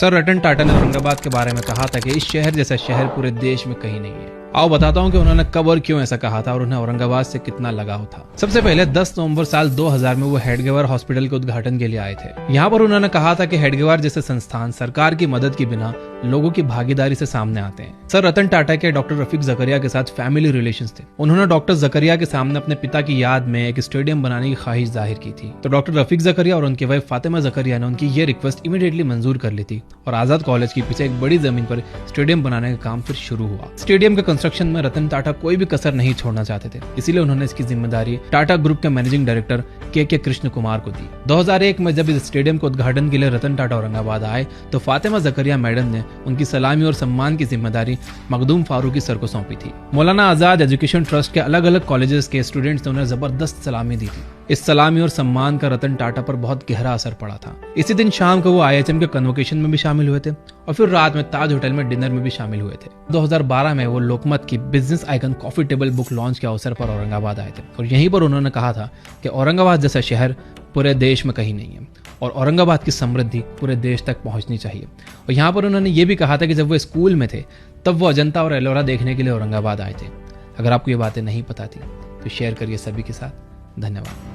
Sir Ratan Tata ने औरंगाबाद के बारे में कहा था कि इस शहर जैसा शहर पूरे देश में कहीं नहीं है। आओ बताता हूँ कि उन्होंने कब और क्यों ऐसा कहा था और उन्हें औरंगाबाद से कितना लगाव था। सबसे पहले 10 नवंबर साल 2000 में वो हेडगेवार हॉस्पिटल के उद्घाटन के लिए आए थे। यहाँ पर उन्होंने कहा था कि हेडगेवार जैसे संस्थान सरकार की मदद के बिना लोगों की भागीदारी से सामने आते हैं। सर रतन टाटा के डॉक्टर रफीक जकरिया के साथ फैमिली रिलेशंस थे। उन्होंने डॉक्टर जकरिया के सामने अपने पिता की याद में एक स्टेडियम बनाने की ख्वाहिश जाहिर की थी। तो डॉक्टर रफीक जकरिया और उनकी वाइफ फातिमा जकरिया ने उनकी ये रिक्वेस्ट इमीडिएटली मंजूर कर ली थी और आजाद कॉलेज के पीछे एक बड़ी जमीन पर स्टेडियम बनाने का काम फिर शुरू हुआ। स्टेडियम के कंस्ट्रक्शन में रतन टाटा कोई भी कसर नहीं छोड़ना चाहते थे, इसीलिए उन्होंने इसकी जिम्मेदारी टाटा ग्रुप के मैनेजिंग डायरेक्टर के कृष्ण कुमार को दी। 2001 में जब इस स्टेडियम के उद्घाटन के लिए रतन टाटा औरंगाबाद आए तो फातिमा जकरिया मैडम ने उनकी सलामी और सम्मान की जिम्मेदारी मखदूम फारूकी सर को सौंपी थी। मौलाना आजाद एजुकेशन ट्रस्ट के अलग अलग कॉलेजेस के स्टूडेंट्स ने उन्हें जबरदस्त सलामी दी थी। इस सलामी और सम्मान का रतन टाटा पर बहुत गहरा असर पड़ा था। इसी दिन शाम को वो IHM के कन्वोकेशन में भी शामिल हुए थे और फिर रात में ताज होटल में डिनर में भी शामिल हुए थे। 2012 में वो लोकमत की business icon coffee table book launch के अवसर पर औरंगाबाद आए थे और यहीं पर उन्होंने कहा था कि औरंगाबाद जैसा शहर पूरे देश में कहीं नहीं है और औरंगाबाद की समृद्धि पूरे देश तक पहुंचनी चाहिए। और यहाँ पर उन्होंने ये भी कहा था कि जब वो स्कूल में थे तब वो अजंता और एलोरा देखने के लिए औरंगाबाद आए थे। अगर आपको ये बातें नहीं पता थी तो शेयर करिए सभी के साथ। धन्यवाद।